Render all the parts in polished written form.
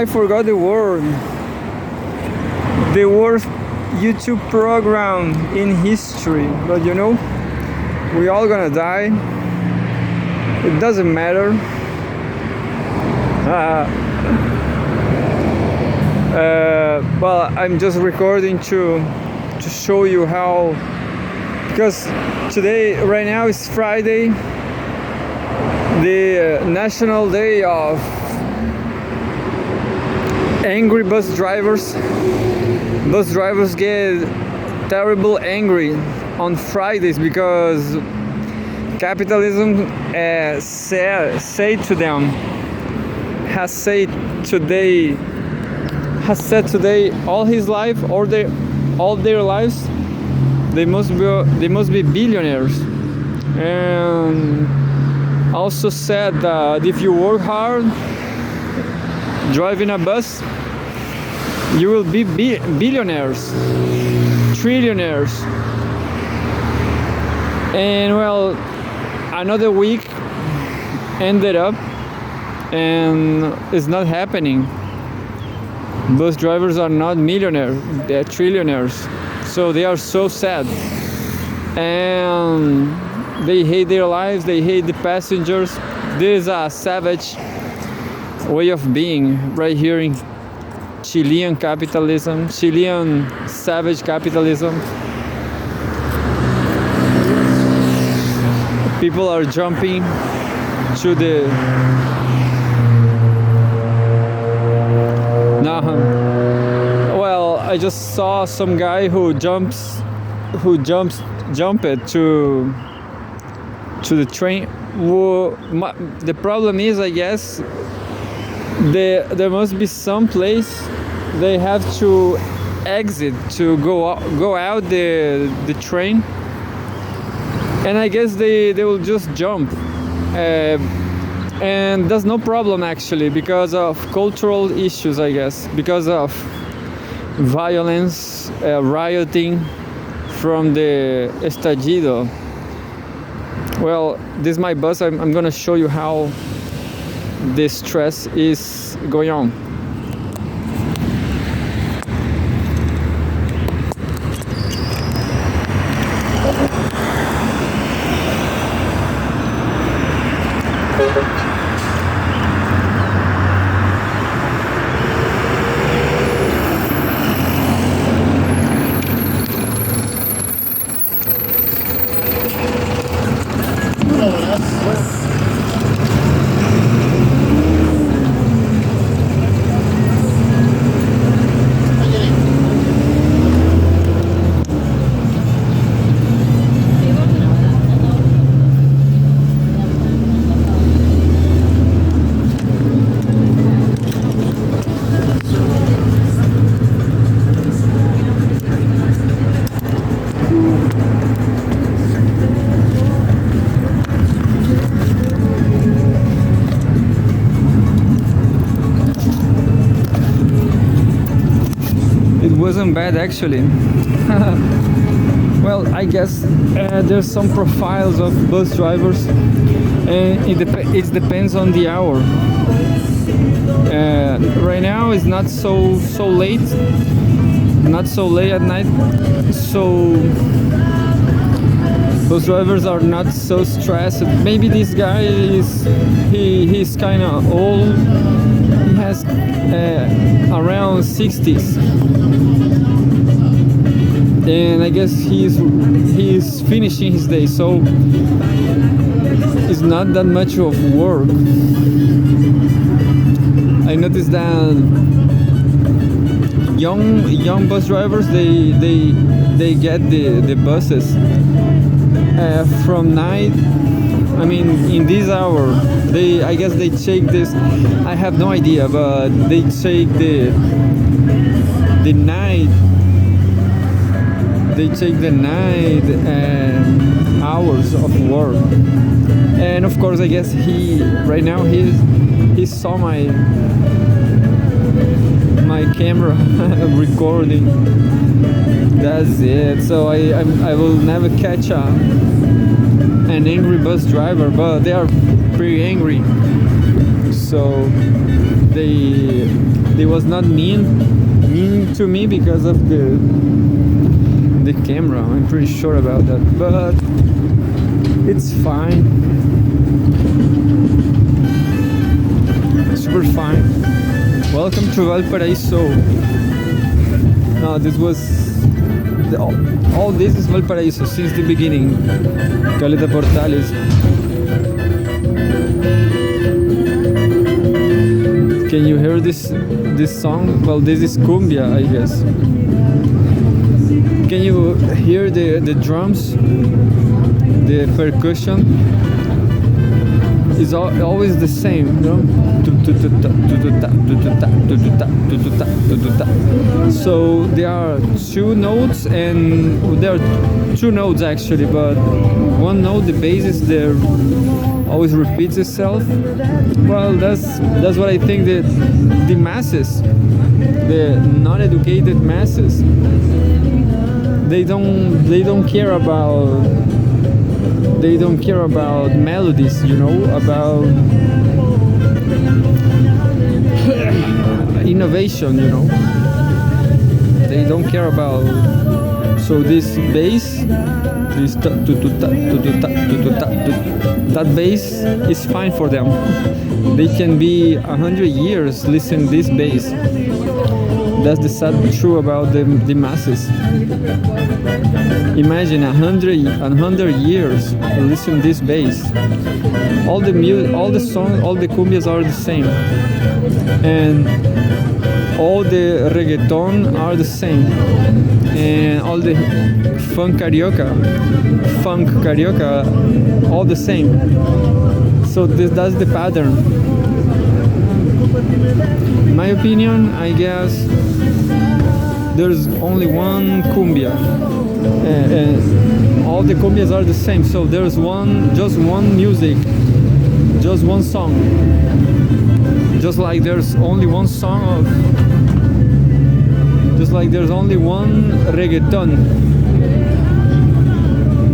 I forgot the word. The worst YouTube program in history. But you know, we all gonna die. It doesn't matter. Well, I'm just recording to show you how, because today, right now, is Friday, the National Day of Angry Bus Drivers. Bus drivers get terrible angry on Fridays because capitalism has said today all his life or all their lives they must be billionaires, and also said that if you work hard driving a bus, you will be billionaires, trillionaires. And well, another week ended up and it's not happening. Bus drivers are not millionaires, they're trillionaires. So they are so sad. And they hate their lives, they hate the passengers. This is a savage way of being right here in Chilean capitalism, Chilean savage capitalism. People are jumping to the well, I just saw some guy who jumped to the train. The problem is, I guess, there must be some place they have to exit to go out the train, and I guess they will just jump, and that's no problem actually, because of cultural issues, I guess, because of violence, rioting from the estallido. Well, this is my bus. I'm gonna show you how the stress is going on. Wasn't bad actually. Well, I guess there's some profiles of bus drivers, and it depends on the hour. Right now it's not so late, at night, so bus drivers are not so stressed. Maybe this guy he's kind of old. He has around 60s, and I guess he's finishing his day, so it's not that much of work. I noticed that young bus drivers, they get the buses from night. I mean, in this hour, I guess they take this. I have no idea, but they take the night. They take the night hours of work, and of course, I guess right now he saw my camera recording. That's it. So I will never catch an angry bus driver, but they are pretty angry. So they They was not mean to me because of the camera. I'm pretty sure about that, but it's fine. Super fine. Welcome to Valparaiso. No, this was all this is Valparaiso since the beginning. Caleta Portales. Can you hear this song? Well, this is cumbia, I guess. Can you hear the drums? The percussion is always the same, you know? So there are two notes, and there are two notes actually, but one note, the bass is there, always repeats itself. Well, that's what I think that the masses, the non-educated masses, they don't care about melodies, you know, about innovation, you know. They don't care about. So this bass, that bass is fine for them. They can be 100 years listening this bass. That's the sad truth about the masses. Imagine 100 years listen this bass. All the songs, all the cumbias are the same, and all the reggaeton are the same, and all the funk carioca, all the same. So that's the pattern. In my opinion, I guess there's only one cumbia. All the cumbias are the same. So there's just one music, just one song. Just like there's only one song just like there's only one reggaeton.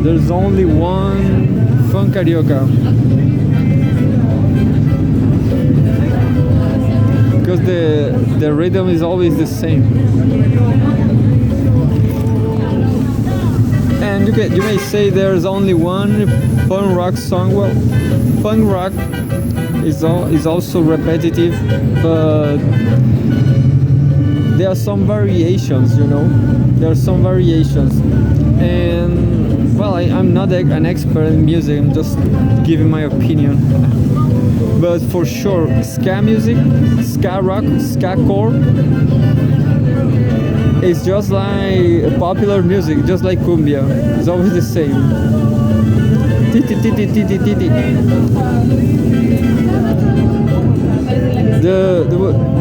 There's only one funk carioca. Because the rhythm is always the same. And you may say there's only one punk rock song. Well, punk rock is also repetitive, but there are some variations, you know. There are some variations, and well, I'm not an expert in music. I'm just giving my opinion. But for sure, ska music, ska rock, ska core is just like popular music, just like cumbia. It's always the same.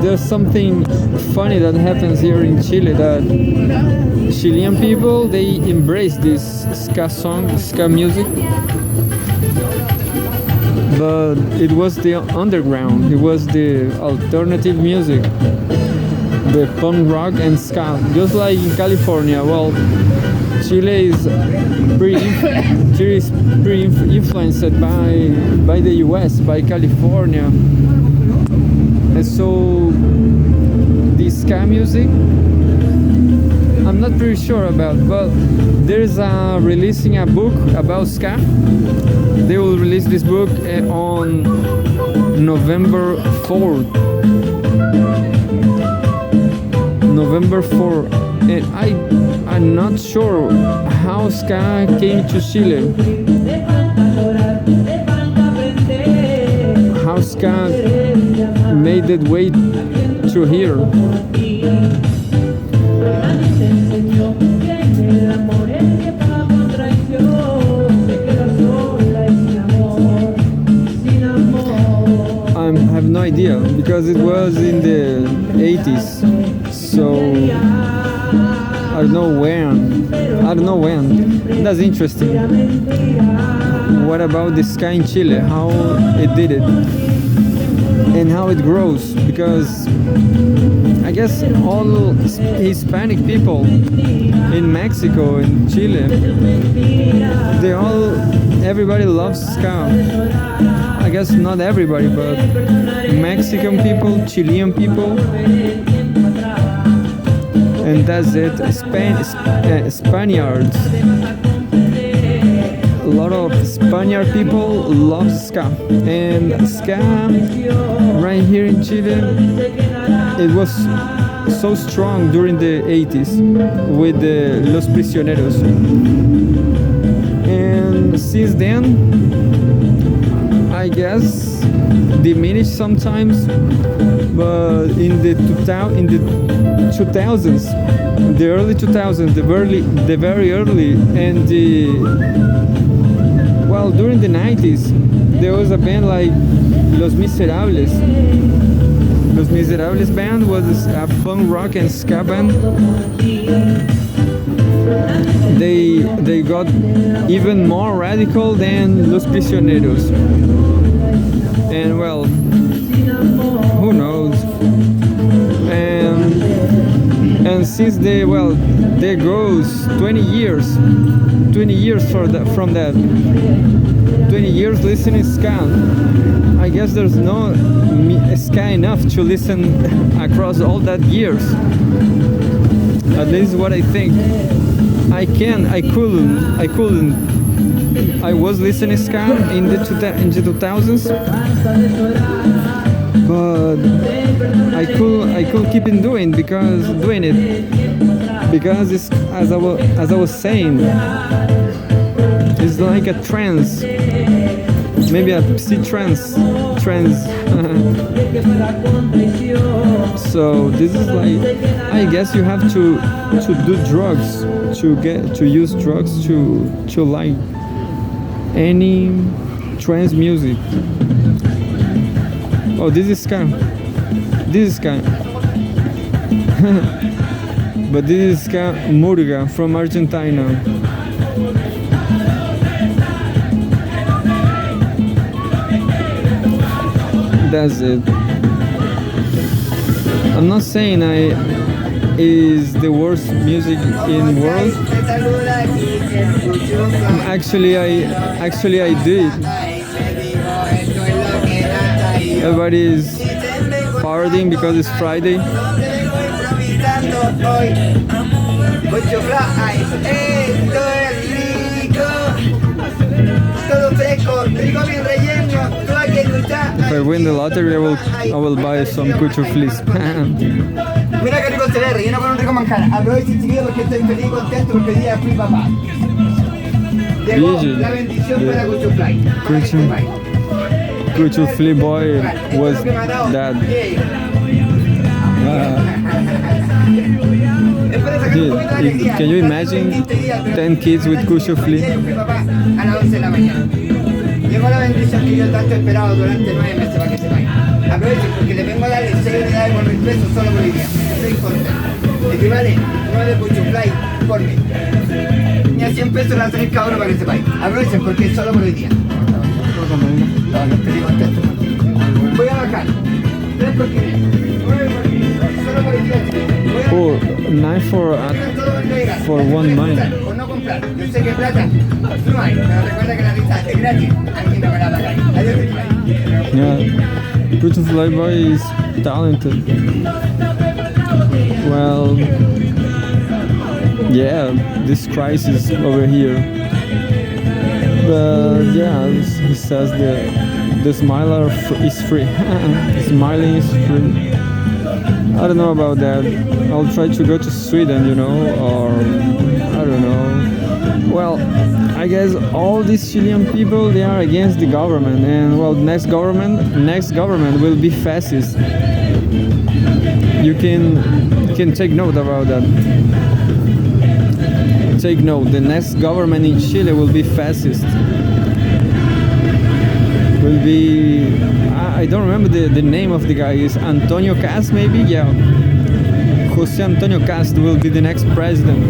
There's something funny that happens here in Chile, that Chilean people, they embrace this ska song, ska music. But it was the underground, it was the alternative music, the punk rock and ska, just like in California. Well, Chile is pretty influenced by the US, by California. And so the ska music, I'm not pretty sure about, but there's releasing a book about ska. They will release this book on November 4th. November 4th. And I'm not sure how ska came to Chile. How ska made its way to here. I have no idea, because it was in the 80s, so I don't know when. That's interesting. What about the ska in Chile? How it did it and how it grows? Because I guess all Hispanic people in Mexico and Chile, everybody loves ska. I guess not everybody, but Mexican people, Chilean people, And that's it. Spaniards. A lot of Spaniard people love ska, and ska right here in Chile, it was so strong during the 80s with the Los Prisioneros, and since then I guess diminished sometimes, but in the 2000s, the early 2000s, the very early, and during the 90s, there was a band like Los Miserables. Los Miserables band was a punk rock and ska band. They got even more radical than Los Prisioneros. And well, who knows? And since there goes 20 years from that. 20 years listening ska. I guess there's no ska enough to listen across all that years. At least what I think. I couldn't. I was listening ska in the 2000s, but I could keep on doing it because it's, as I was saying, it's like a trance, maybe a psy-trance. So this is like, I guess you have to do drugs to use drugs to like any trance music. Oh, this is ska. But this is ska murga from Argentina. That's it. I'm not saying is the worst music in the world. Actually I did. Everybody is partying because it's Friday. If I win the lottery, I will buy some Cucho Fleece. Mira qué rico se ve, relleno con un rico manjar. Aprovechen, chiquillos, porque estoy feliz y contento porque hoy día fui papá. Llegó la bendición para Cucho Fly. Cucho Fly boy was that. Can you imagine 10 kids with Cucho Fly? A las 11 de la mañana. Llegó la bendición que yo tanto he esperado durante 9 meses para que se vaya. Aprovechen porque le vengo a dar 6 unidades por 1000 pesos solo por hoy día. Estoy contento. Equivale 9 Cucho Fly por mí. Ni a 100 pesos las 3 cada uno para que se vaya. Aprovechen porque es solo por hoy día. Estoy contento. Voy a bajar. 3 por 500. 9 por 500. Solo por hoy día. Oh, 9 for 1 mile. O no comprar. Yo sé que plata no hay, pero recuerda que la lista es gratis. Alguien me va a pagar. Adiós, Fly. Yeah, Cucho Fly boy is talented. Well, yeah, this crisis over here. But yeah, he says the smiler is free. Smiling is free. I don't know about that. I'll try to go to Sweden, or I don't know. Well, I guess all these Chilean people, they are against the government, and well, next government will be fascist. You can take note about that. Take note, the next government in Chile will be fascist. Will be, I don't remember the name of the guy. Is Antonio Cast maybe? Yeah. Jose Antonio Cast will be the next president.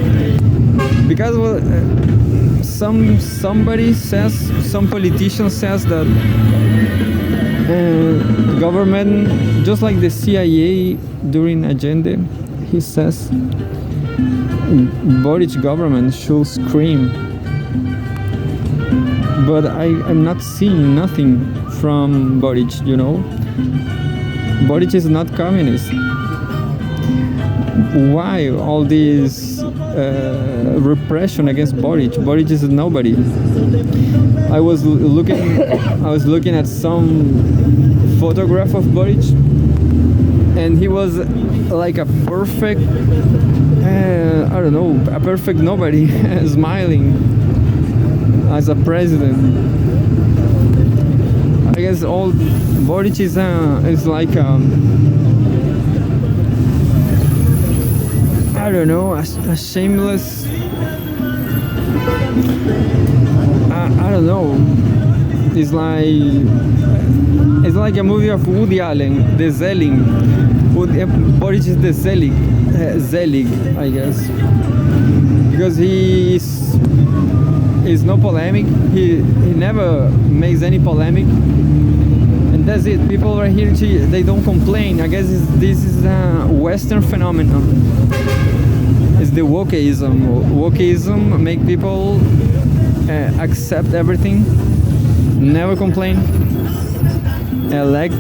Because some politician says that the government, just like the CIA during Allende, he says Boric government should scream. But I'm not seeing nothing from Boric, Boric is not communist. why all this repression against Boric? Boric is nobody. I was looking at some photograph of Boric, and he was like a perfect, I don't know, a perfect nobody, smiling as a president. I guess all Boric is like I don't know, a shameless. I don't know. It's like a movie of Woody Allen, The Zelig. Boric is the Zelig, I guess, because he's no polemic. He never makes any polemic, and that's it. People right here, they don't complain. I guess this is a Western phenomenon. It's the wokeism. Wokeism make people accept everything, never complain, elect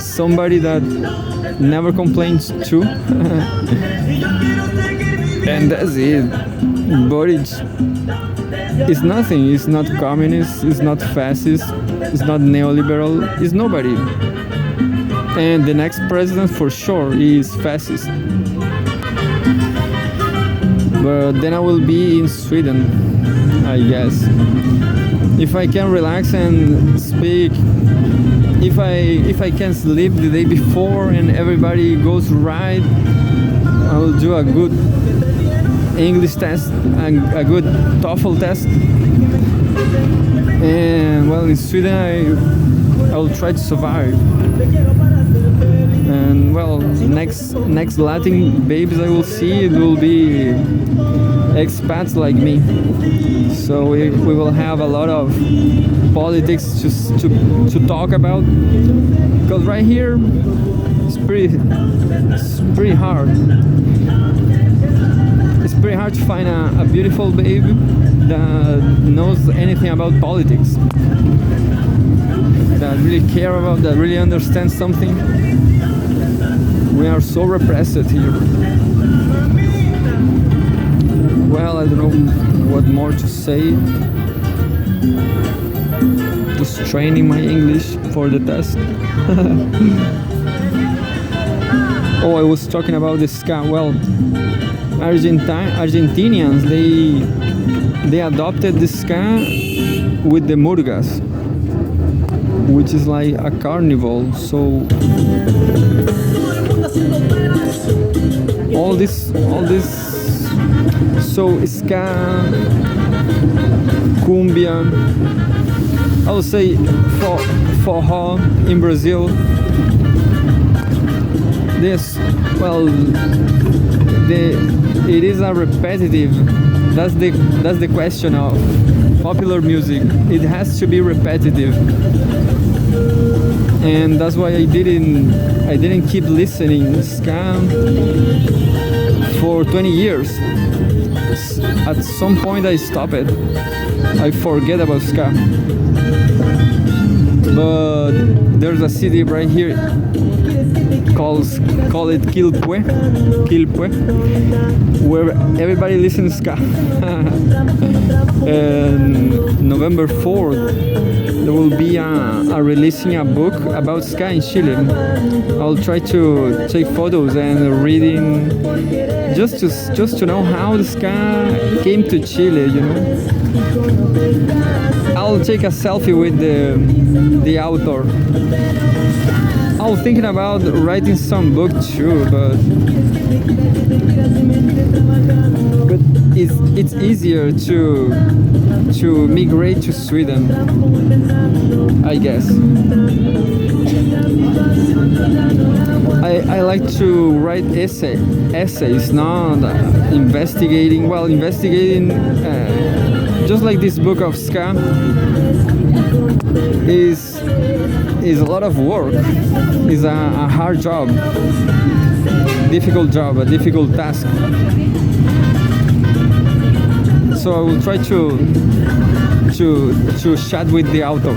somebody that never complains too. And that's it. Boric is nothing. It's not communist, it's not fascist, it's not neoliberal, it's nobody. And the next president for sure is fascist. But then I will be in Sweden, I guess. If I can relax and speak, if I can sleep the day before and everybody goes right, I will do a good English test and a good TOEFL test. And well, in Sweden I will try to survive. And well, next Latin babies I will see, it will be expats like me. So we will have a lot of politics to talk about, because right here it's pretty hard. It's pretty hard to find a beautiful babe that knows anything about politics, that really care about, that really understands something. We are so repressed here. Well, I don't know what more to say. Just training my English for the test. Oh, I was talking about the ska. Well, Argentinians, they adopted the ska with the murgas, which is like a carnival. So all this so ska, cumbia, I would say forró in Brazil. This, well, it is a repetitive. That's the question of popular music. It has to be repetitive, and that's why I didn't keep listening ska for 20 years. At some point I stopped it. I forget about ska. But there's a city right here call it Quilpue, where everybody listens ska. And November 4th there will be a releasing a book about ska in Chile. I'll try to take photos and reading just to know how the ska came to Chile, you know. I'll take a selfie with the author. I was thinking about writing some book too, but it's easier to migrate to Sweden, I guess. I like to write essays, not investigating. Well, investigating, just like this book of ska, is a lot of work. Is a hard job, difficult job, a difficult task. So I will try to chat with the author.